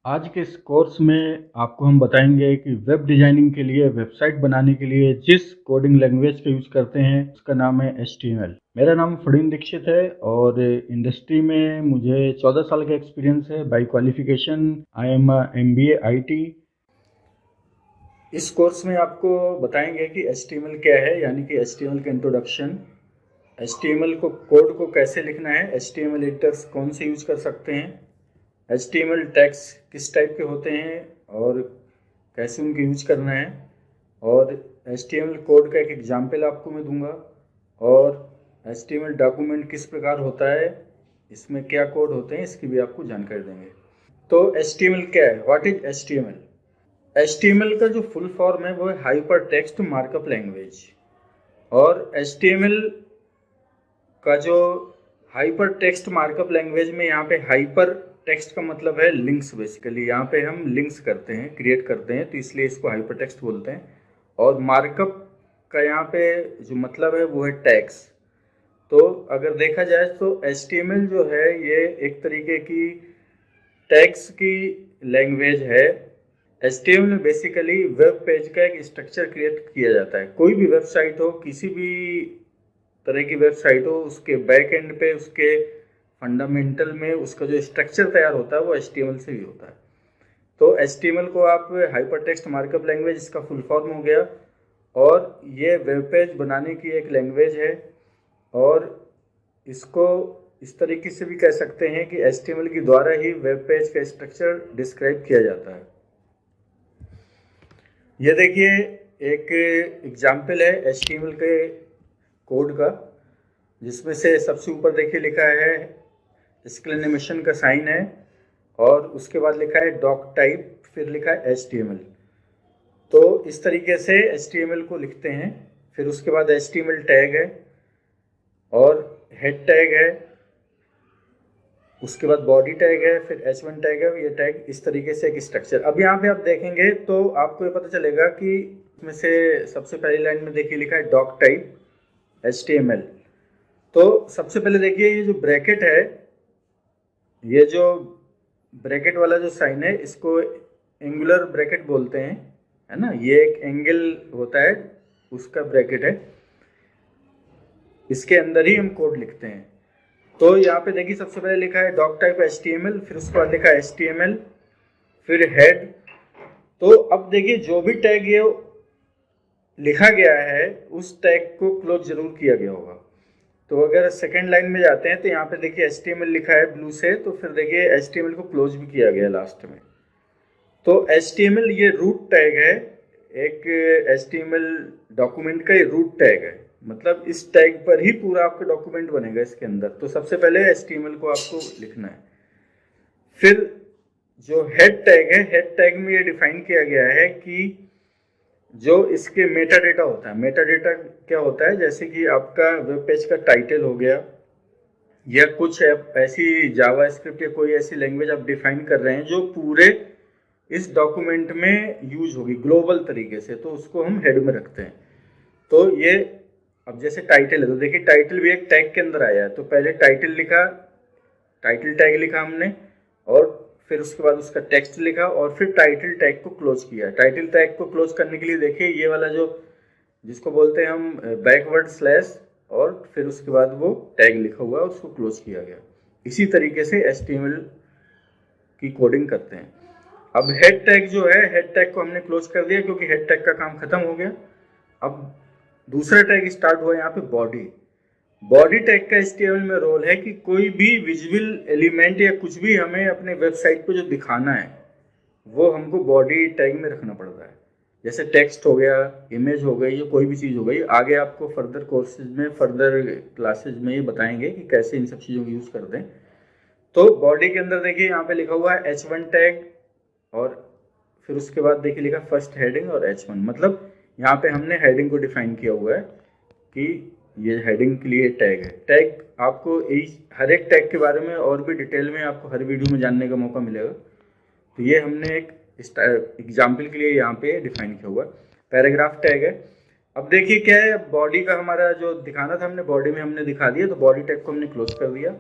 आज के इस कोर्स में आपको हम बताएंगे कि वेब डिजाइनिंग के लिए, वेबसाइट बनाने के लिए जिस कोडिंग लैंग्वेज का यूज करते हैं उसका नाम है HTML। मेरा नाम फड़ीन दीक्षित है और इंडस्ट्री में मुझे 14 साल का एक्सपीरियंस है। By qualification I am MBA IT। इस कोर्स में आपको बताएंगे कि HTML क्या है, यानी कि HTML का इंट्रोडक्शन, HTML को कोड को कैसे लिखना है, HTML एडिटर्स कौन से यूज कर सकते हैं, HTML टैग्स किस टाइप के होते हैं और कैसे उनके यूज करना है, और HTML कोड का एक एग्जाम्पल आपको मैं दूंगा, और HTML डॉक्यूमेंट किस प्रकार होता है, इसमें क्या कोड होते हैं, इसकी भी आपको जानकारी देंगे। तो HTML क्या है? What is HTML? HTML का जो फुल फॉर्म है वो है हाइपर टेक्स्ट मार्कअप लैंग्वेज। और HTML का जो हाइपर टेक्स्ट मार्कअप लैंग्वेज में, यहाँ पे हाइपर टेक्स्ट का मतलब है लिंक्स। बेसिकली यहाँ पे हम लिंक्स करते हैं, क्रिएट करते हैं, तो इसलिए इसको हाइपर टेक्स्ट बोलते हैं। और मार्कअप का यहाँ पे जो मतलब है वो है टैग्स। तो अगर देखा जाए तो HTML जो है ये एक तरीके की टैग्स की लैंग्वेज है। HTML में बेसिकली वेब पेज का एक स्ट्रक्चर क्रिएट किया जाता है। कोई भी वेबसाइट हो, किसी भी तरह की वेबसाइट हो, उसके बैक एंड पे, उसके फंडामेंटल में उसका जो स्ट्रक्चर तैयार होता है वो HTML से ही होता है। तो HTML को आप हाइपर टेक्स्ट मार्कअप लैंग्वेज, इसका फुल फॉर्म हो गया। और ये वेब पेज बनाने की एक लैंग्वेज है। और इसको इस तरीके से भी कह सकते हैं कि HTML के द्वारा ही वेब पेज का स्ट्रक्चर डिस्क्राइब किया जाता है। ये देखिए एक एग्जाम्पल है HTML के कोड का, जिसमें से सबसे ऊपर देखिए लिखा है एक्सक्लेमेशन का साइन है, और उसके बाद लिखा है डॉक टाइप, फिर लिखा है HTML। तो इस तरीके से HTML को लिखते हैं। फिर उसके बाद HTML टैग है और हेड टैग है, उसके बाद बॉडी टैग है, फिर H1 टैग है। ये टैग इस तरीके से एक स्ट्रक्चर। अब यहाँ पे आप देखेंगे तो आपको ये पता चलेगा कि इसमें से सबसे पहली लाइन में देखिए लिखा है डॉक टाइप HTML। तो सबसे पहले देखिए ये जो ब्रैकेट है, ये जो ब्रैकेट वाला जो साइन है, इसको एंगुलर ब्रैकेट बोलते हैं, है ना। ये एक एंगल होता है, उसका ब्रैकेट है। इसके अंदर ही हम कोड लिखते हैं। तो यहाँ पे देखिए सबसे पहले लिखा है डॉक टाइप HTML, फिर उसके बाद लिखा है HTML, फिर हेड। तो अब देखिए जो भी टैग ये लिखा गया है उस टैग को क्लोज जरूर किया गया होगा। तो अगर सेकेंड लाइन में जाते हैं तो यहाँ पे देखिए HTML लिखा है ब्लू से, तो फिर देखिए HTML को क्लोज भी किया गया लास्ट में। तो HTML ये रूट टैग है, एक HTML डॉक्यूमेंट का ये रूट टैग है। मतलब इस टैग पर ही पूरा आपका डॉक्यूमेंट बनेगा इसके अंदर। तो सबसे पहले HTML को आपको लिखना है। फिर जो हेड टैग है, हेड टैग में ये डिफाइन किया गया है कि जो इसके मेटा डेटा होता है। मेटा डेटा क्या होता है? जैसे कि आपका वेब पेज का टाइटल हो गया, या कुछ ऐसी जावा स्क्रिप्ट या कोई ऐसी लैंग्वेज आप डिफाइन कर रहे हैं जो पूरे इस डॉक्यूमेंट में यूज होगी ग्लोबल तरीके से, तो उसको हम हेड में रखते हैं। तो ये अब जैसे टाइटल है, तो देखिए टाइटल भी एक टैग के अंदर आया है। तो पहले टाइटल लिखा, टाइटल टैग लिखा हमने, और फिर उसके बाद उसका टेक्स्ट लिखा, और फिर टाइटल टैग को क्लोज किया। टाइटल टैग को क्लोज करने के लिए देखिए ये वाला जो जिसको बोलते हैं हम बैकवर्ड स्लैश, और फिर उसके बाद वो टैग लिखा हुआ है, उसको क्लोज किया गया। इसी तरीके से HTML की कोडिंग करते हैं। अब हेड टैग जो है, हेड टैग को हमने क्लोज कर दिया क्योंकि हेड टैग का काम खत्म हो गया। अब दूसरा टैग स्टार्ट हुआ यहाँ पे बॉडी। बॉडी टैग का HTML में रोल है कि कोई भी विजुअल एलिमेंट या कुछ भी हमें अपने वेबसाइट पे जो दिखाना है वो हमको बॉडी टैग में रखना पड़ता है। जैसे टेक्स्ट हो गया, इमेज हो गई, या कोई भी चीज़ हो गई। आगे आपको फर्दर कोर्सेज में, फर्दर क्लासेज में ये बताएंगे कि कैसे इन सब चीज़ों को यूज़ करते हैं। तो बॉडी के अंदर देखिए यहाँ पे लिखा हुआ है H1 टैग, और फिर उसके बाद देखिए लिखा फर्स्ट हेडिंग और H1। मतलब यहाँ पे हमने हेडिंग को डिफाइन किया हुआ है कि ये हेडिंग के लिए टैग है। टैग आपको हर एक टैग के बारे में और भी डिटेल में आपको हर वीडियो में जानने का मौका मिलेगा। तो ये हमने एक एग्जाम्पल के लिए यहाँ पे डिफाइन किया हुआ है। पैराग्राफ टैग है। अब देखिए क्या है, बॉडी का हमारा जो दिखाना था हमने बॉडी में हमने दिखा दिया, तो बॉडी टैग को हमने क्लोज कर दिया।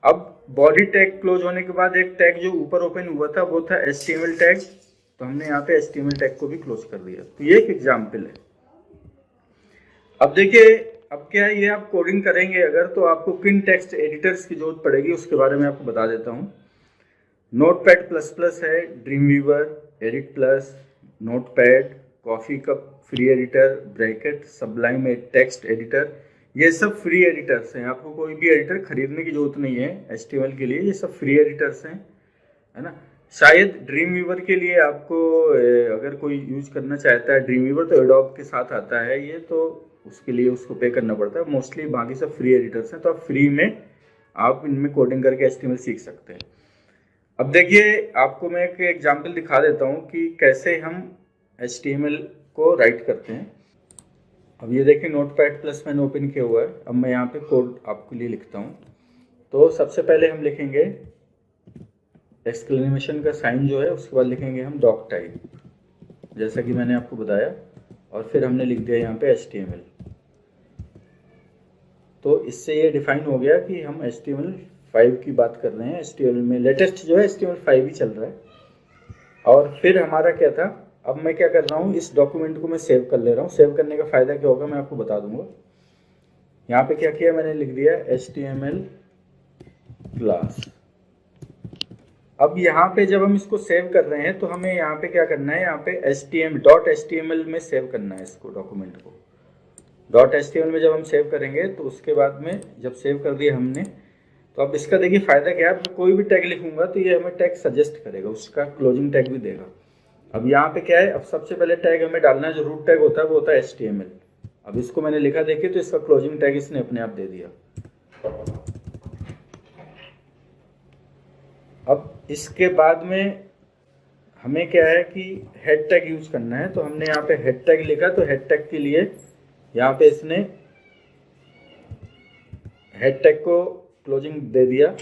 अब बॉडी टैग क्लोज होने के बाद एक टैग जो ऊपर ओपन हुआ था वो था HTML टैग, तो हमने यहाँ पे HTML टैग को भी क्लोज कर दिया। तो ये एक एग्जाम्पल है। अब देखिए, अब क्या है, ये आप कोडिंग करेंगे अगर, तो आपको किन टेक्स्ट एडिटर्स की जरूरत पड़ेगी उसके बारे में आपको बता देता हूँ। नोटपैड प्लस प्लस है, dream weaver, edit plus, notepad, coffee cup free editor, bracket, Sublime text editor, ये सब फ्री एडिटर्स हैं। आपको कोई भी एडिटर खरीदने की जरूरत नहीं है HTML के लिए, ये सब फ्री एडिटर्स हैं, है ना। शायद ड्रीमवीवर के लिए आपको अगर कोई यूज करना चाहता है ड्रीमवीवर, तो एडोब के साथ आता है ये, तो उसके लिए उसको पे करना पड़ता है। मोस्टली बाकी सब फ्री एडिटर्स हैं, तो आप फ्री में आप इनमें कोडिंग करके HTML सीख सकते हैं। अब देखिए, आपको मैं एक एग्जांपल दिखा देता हूँ कि कैसे हम HTML को राइट करते हैं। अब ये देखिए, नोटपैड प्लस मैंने ओपन किया हुआ है। अब मैं यहाँ पे कोड आपके लिए लिखता हूँ। तो सबसे पहले हम लिखेंगे एक्सक्लेमेशन का साइन जो है, उसके बाद लिखेंगे हम डॉक टाइप, जैसा कि मैंने आपको बताया, और फिर हमने लिख दिया यहाँ पे HTML। तो इससे ये डिफाइन हो गया कि हम HTML5 की बात कर रहे हैं। HTML में लेटेस्ट जो है HTML5 ही चल रहा है। और फिर हमारा क्या था, अब मैं क्या कर रहा हूँ, इस डॉक्यूमेंट को मैं सेव कर ले रहा हूँ। सेव करने का फ़ायदा क्या होगा मैं आपको बता दूंगा। यहाँ पे क्या किया, मैंने लिख दिया HTML क्लास। अब यहाँ पे जब हम इसको सेव कर रहे हैं तो हमें यहाँ पे क्या करना है, यहाँ पे HTML में सेव करना है इसको, डॉक्यूमेंट को। .html में जब हम सेव करेंगे तो उसके बाद में जब सेव कर दिया हमने, तो अब इसका देखिए फ़ायदा क्या है, मैं कोई भी टैग लिखूंगा तो ये हमें टैग सजेस्ट करेगा, उसका क्लोजिंग टैग भी देगा। अब यहाँ पे क्या है, अब सबसे पहले टैग हमें डालना है, जो रूट टैग होता है वो होता है HTML। अब इसको मैंने लिखा, देखिए, तो इसका क्लोजिंग टैग इसने अपने आप दे दिया। अब इसके बाद में हमें क्या है कि हेड टैग यूज करना है, तो हमने यहाँ पे हेड टैग लिखा, तो हेड टैग के लिए यहाँ पे इसने हेड टैग को क्लोजिंग दे दिया।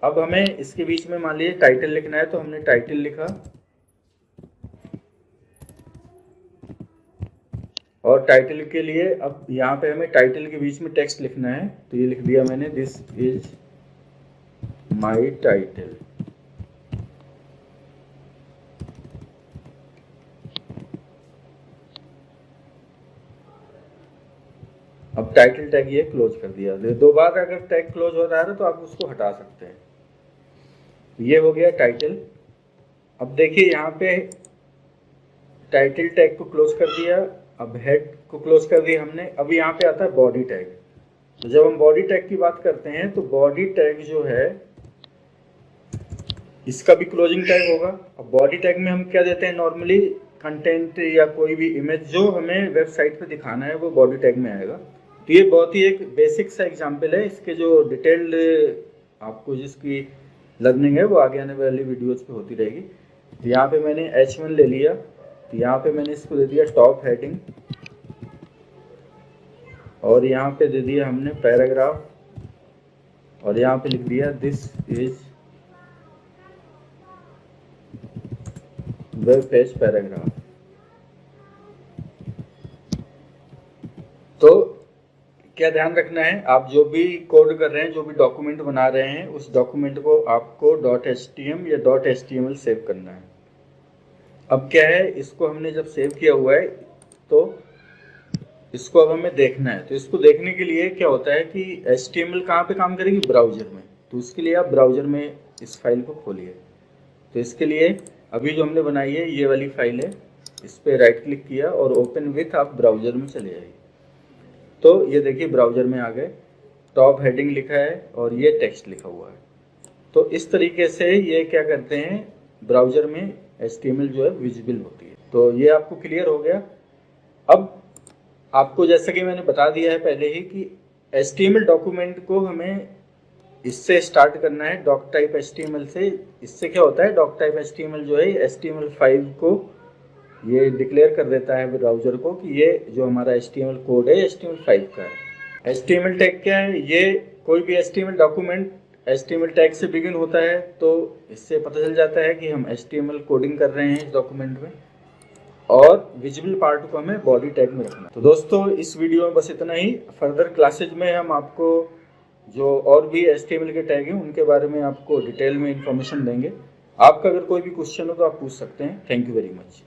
अब हमें इसके बीच में मान लीजिए टाइटल लिखना है, तो हमने टाइटल लिखा, और टाइटल के लिए अब यहाँ पे हमें टाइटल के बीच में टेक्स्ट लिखना है, तो ये लिख दिया मैंने, दिस इज माई टाइटल। अब टाइटल टैग ये क्लोज कर दिया। दो बार अगर टैग क्लोज हो रहा है तो आप उसको हटा सकते हैं। ये हो गया टाइटल। अब देखिए, यहाँ पे टाइटल टैग को क्लोज कर दिया, अब हेड को क्लोज कर दिया हमने। अब यहाँ पे आता है बॉडी टैग। तो जब हम बॉडी टैग की बात करते हैं तो बॉडी टैग जो है इसका भी क्लोजिंग टैग होगा। अब बॉडी टैग में हम क्या देते हैं, नॉर्मली कंटेंट या कोई भी इमेज जो हमें वेबसाइट पे दिखाना है वो बॉडी टैग में आएगा। तो ये बहुत ही एक बेसिक सा एग्जांपल है। इसके जो डिटेल्ड आपको जिसकी लर्निंग है वो आगे आने वाली वीडियोस पे होती रहेगी। तो यहाँ पे मैंने H1 ले लिया, तो यहाँ पे मैंने इसको दे दिया टॉप हेडिंग, और यहाँ पे दे दिया हमने पैराग्राफ, और यहाँ पे लिख दिया this is web page paragraph. तो क्या ध्यान रखना है, आप जो भी कोड कर रहे हैं, जो भी डॉक्यूमेंट बना रहे हैं, उस डॉक्यूमेंट को आपको .htm या .html सेव करना है। अब क्या है, इसको हमने जब सेव किया हुआ है तो इसको अब हमें देखना है। तो इसको देखने के लिए क्या होता है कि HTML कहाँ पे काम करेगी, ब्राउजर में। तो उसके लिए आप ब्राउजर में इस फाइल को खोलिए। तो इसके लिए अभी जो हमने बनाई है ये वाली फाइल है, इस पर राइट क्लिक किया और ओपन विथ आप ब्राउजर में चले जाइए। तो ये देखिए ब्राउजर में आ गए, टॉप हेडिंग लिखा है और ये टेक्स्ट लिखा हुआ है। तो इस तरीके से ये क्या करते हैं, ब्राउजर में HTML जो है विजिबल होती है। तो ये आपको क्लियर हो गया। अब आपको जैसा कि मैंने बता दिया है पहले ही कि HTML डॉक्यूमेंट को हमें इससे स्टार्ट करना है, डॉक टाइप HTML से। इससे क्या होता है, डॉक टाइप HTML जो है HTML5 को ये डिक्लेयर कर देता है ब्राउजर को कि ये जो हमारा HTML कोड है HTML5 का है। HTML टैग क्या है, ये कोई भी HTML डॉक्यूमेंट HTML टैग से बिगिन होता है, तो इससे पता चल जाता है कि हम HTML कोडिंग कर रहे हैं इस डॉक्यूमेंट में। और विजिबल पार्ट को हमें बॉडी टैग में रखना है। तो दोस्तों इस वीडियो में बस इतना ही। फर्दर क्लासेज में हम आपको जो और भी HTML के टैग हैं उनके बारे में आपको डिटेल में इंफॉर्मेशन देंगे। आपका अगर कोई भी क्वेश्चन हो तो आप पूछ सकते हैं। Thank you very much.